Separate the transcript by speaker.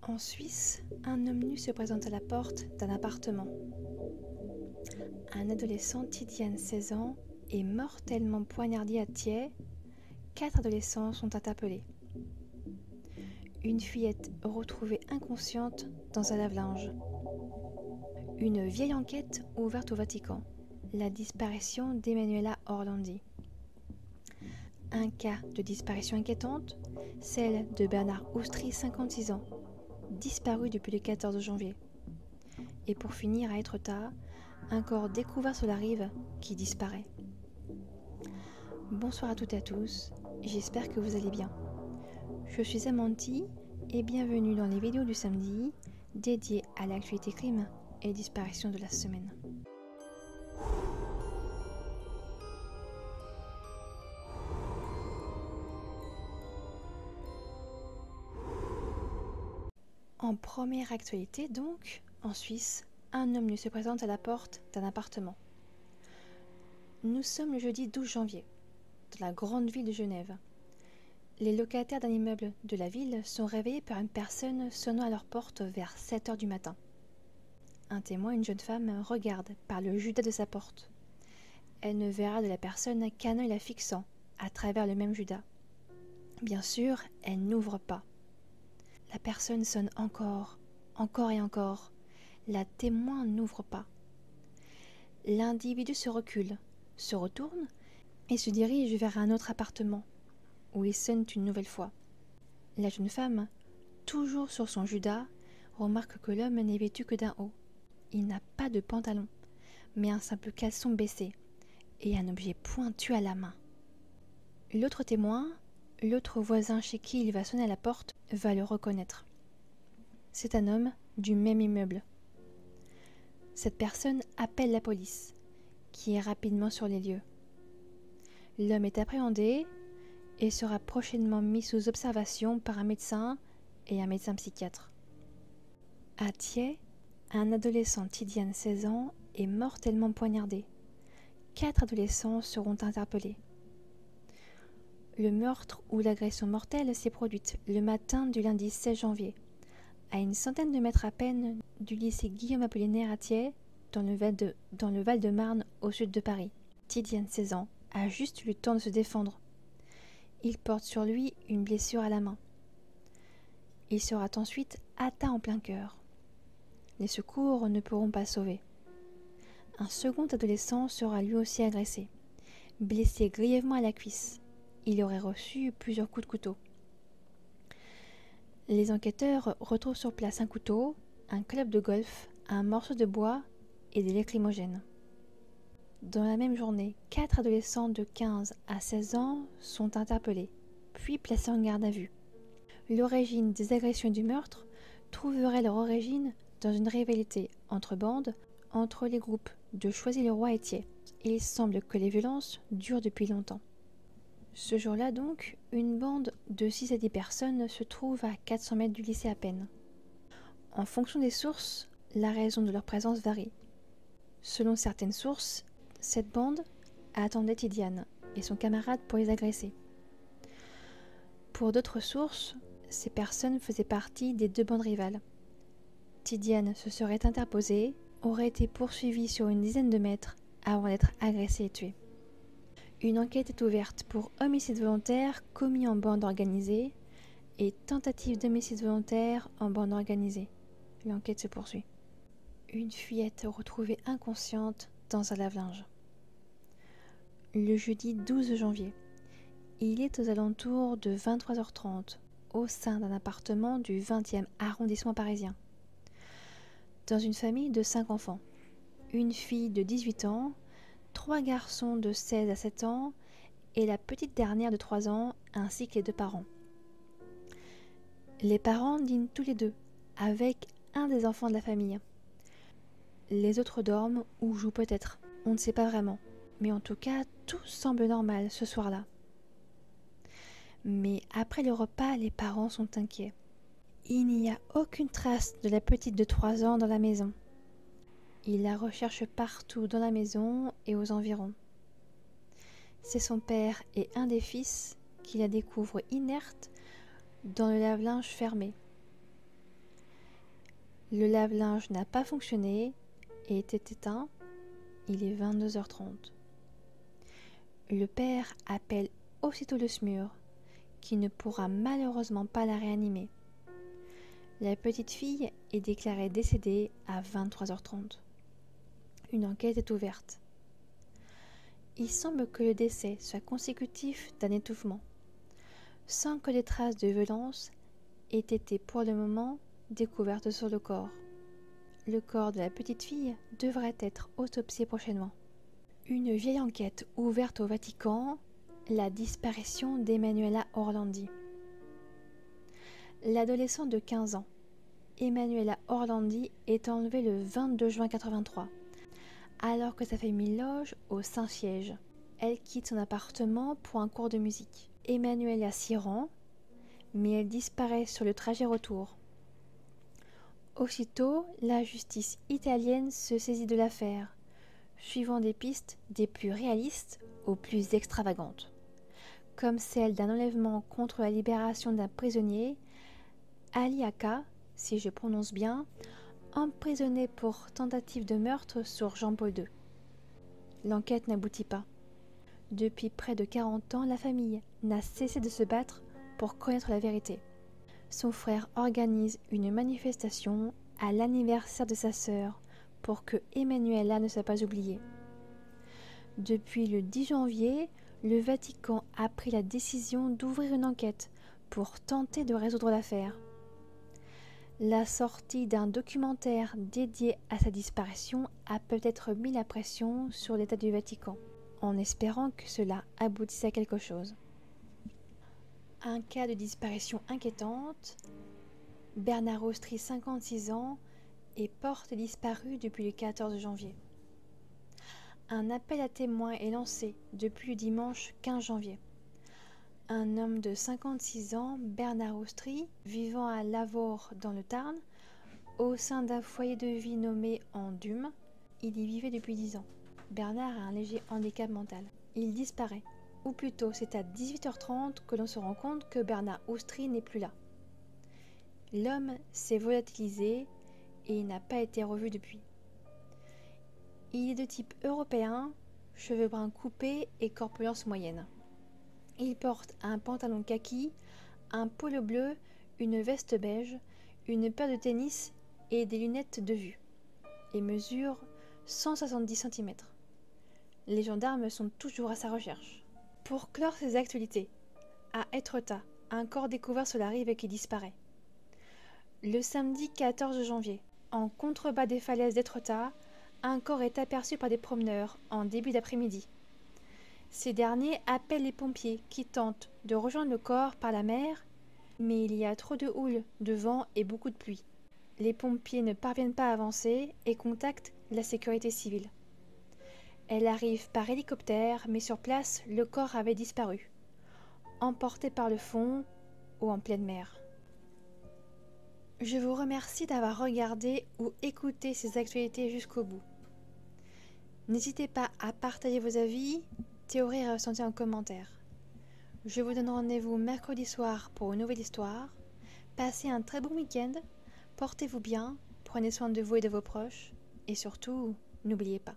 Speaker 1: En Suisse, un homme nu se présente à la porte d'un appartement. Un adolescent, Tidiane, 16 ans, est mortellement poignardé à Thiais. 4 adolescents sont interpellés. Une fillette retrouvée inconsciente dans un lave-linge. Une vieille enquête ouverte au Vatican. La disparition d'Emanuela Orlandi. Un cas de disparition inquiétante, celle de Bernard Oustry, 56 ans, disparu depuis le 14 janvier. Et pour finir à Étretat, un corps découvert sur la rive qui disparaît. Bonsoir à toutes et à tous, j'espère que vous allez bien. Je suis Amanti et bienvenue dans les vidéos du samedi dédiées à l'actualité crime et disparition de la semaine. En première actualité donc, en Suisse, un homme nu se présente à la porte d'un appartement. Nous sommes le jeudi 12 janvier, dans la grande ville de Genève. Les locataires d'un immeuble de la ville sont réveillés par une personne sonnant à leur porte vers 7 h du matin. Un témoin, une jeune femme, regarde par le judas de sa porte. Elle ne verra de la personne qu'un œil la fixant à travers le même judas. Bien sûr, elle n'ouvre pas. La personne sonne encore et encore. La témoin n'ouvre pas. L'individu se recule, se retourne et se dirige vers un autre appartement, où il sonne une nouvelle fois. La jeune femme, toujours sur son judas, remarque que l'homme n'est vêtu que d'un haut. Il n'a pas de pantalon, mais un simple caleçon baissé et un objet pointu à la main. L'autre témoin, l'autre voisin chez qui il va sonner à la porte, va le reconnaître. C'est un homme du même immeuble. Cette personne appelle la police, qui est rapidement sur les lieux. L'homme est appréhendé et sera prochainement mis sous observation par un médecin et un médecin psychiatre. À Thiais, un adolescent, Tidiane, 16 ans, est mortellement poignardé. 4 adolescents seront interpellés. Le meurtre ou l'agression mortelle s'est produite le matin du lundi 16 janvier, à une centaine de mètres à peine du lycée Guillaume Apollinaire à Thiais, dans le Val-de-Marne, au sud de Paris. Tidiane, 16 ans, a juste eu le temps de se défendre. Il porte sur lui une blessure à la main. Il sera ensuite atteint en plein cœur. Les secours ne pourront pas le sauver. Un second adolescent sera lui aussi agressé, blessé grièvement à la cuisse. Il aurait reçu plusieurs coups de couteau. Les enquêteurs retrouvent sur place un couteau, un club de golf, un morceau de bois et des lacrymogènes. Dans la même journée, 4 adolescents de 15 à 16 ans sont interpellés, puis placés en garde à vue. L'origine des agressions et du meurtre trouverait leur origine dans une rivalité entre bandes, entre les groupes de Choisy-le-Roi et Thiais. Il semble que les violences durent depuis longtemps. Ce jour-là donc, une bande de 6 à 10 personnes se trouve à 400 mètres du lycée à peine. En fonction des sources, la raison de leur présence varie. Selon certaines sources, cette bande attendait Tidiane et son camarade pour les agresser. Pour d'autres sources, ces personnes faisaient partie des 2 bandes rivales. Tidiane se serait interposée, aurait été poursuivie sur une dizaine de mètres avant d'être agressée et tuée. Une enquête est ouverte pour homicide volontaire commis en bande organisée et tentative d'homicide volontaire en bande organisée. L'enquête se poursuit. Une fillette retrouvée inconsciente dans un lave-linge. Le jeudi 12 janvier, il est aux alentours de 23h30 au sein d'un appartement du 20e arrondissement parisien. Dans une famille de 5 enfants, une fille de 18 ans, 3 garçons de 16 à 7 ans et la petite dernière de 3 ans, ainsi que les 2 parents. Les parents dînent tous les 2 avec un des enfants de la famille. Les autres dorment ou jouent peut-être, on ne sait pas vraiment, mais en tout cas, tout semble normal ce soir-là. Mais après le repas, les parents sont inquiets. Il n'y a aucune trace de la petite de 3 ans dans la maison. Ils la recherchent partout dans la maison et aux environs. C'est son père et un des fils qui la découvrent inerte dans le lave-linge fermé. Le lave-linge n'a pas fonctionné et était éteint. Il est 22h30. Le père appelle aussitôt le SMUR, qui ne pourra malheureusement pas la réanimer. La petite fille est déclarée décédée à 23h30. Une enquête est ouverte. Il semble que le décès soit consécutif d'un étouffement, sans que des traces de violence aient été pour le moment découvertes sur le corps. Le corps de la petite fille devrait être autopsié prochainement. Une vieille enquête ouverte au Vatican, la disparition d'Emanuela Orlandi. L'adolescente de 15 ans, Emanuela Orlandi, est enlevée le 22 juin 1983, alors que sa famille loge au Saint-Siège. Elle quitte son appartement pour un cours de musique. Emanuela s'y rend, mais elle disparaît sur le trajet retour. Aussitôt, la justice italienne se saisit de l'affaire, suivant des pistes des plus réalistes aux plus extravagantes, comme celle d'un enlèvement contre la libération d'un prisonnier, Ali Aka, si je prononce bien, emprisonné pour tentative de meurtre sur Jean-Paul II. L'enquête n'aboutit pas. Depuis près de 40 ans, la famille n'a cessé de se battre pour connaître la vérité. Son frère organise une manifestation à l'anniversaire de sa sœur pour que Emanuela ne soit pas oubliée. Depuis le 10 janvier, le Vatican a pris la décision d'ouvrir une enquête pour tenter de résoudre l'affaire. La sortie d'un documentaire dédié à sa disparition a peut-être mis la pression sur l'État du Vatican, en espérant que cela aboutisse à quelque chose. Un cas de disparition inquiétante. Bernard Ostry, 56 ans, est porté disparu depuis le 14 janvier. Un appel à témoins est lancé depuis le dimanche 15 janvier. Un homme de 56 ans, Bernard Ostry, vivant à Lavaur dans le Tarn, au sein d'un foyer de vie nommé Andume. Il y vivait depuis 10 ans. Bernard a un léger handicap mental. Il disparaît, ou plutôt c'est à 18h30 que l'on se rend compte que Bernard Ostry n'est plus là. L'homme s'est volatilisé et il n'a pas été revu depuis. Il est de type européen, cheveux bruns coupés et corpulence moyenne. Il porte un pantalon kaki, un polo bleu, une veste beige, une paire de tennis et des lunettes de vue, et mesure 170 cm. Les gendarmes sont toujours à sa recherche. Pour clore ses actualités, à Étretat, un corps découvert sur la rive qui disparaît. Le samedi 14 janvier, en contrebas des falaises d'Étretat, un corps est aperçu par des promeneurs en début d'après-midi. Ces derniers appellent les pompiers qui tentent de rejoindre le corps par la mer, mais il y a trop de houle, de vent et beaucoup de pluie. Les pompiers ne parviennent pas à avancer et contactent la sécurité civile. Elle arrive par hélicoptère, mais sur place, le corps avait disparu, emporté par le fond ou en pleine mer. Je vous remercie d'avoir regardé ou écouté ces actualités jusqu'au bout. N'hésitez pas à partager vos avis, théories et ressentis en commentaire. Je vous donne rendez-vous mercredi soir pour une nouvelle histoire. Passez un très bon week-end, portez-vous bien, prenez soin de vous et de vos proches, et surtout, n'oubliez pas.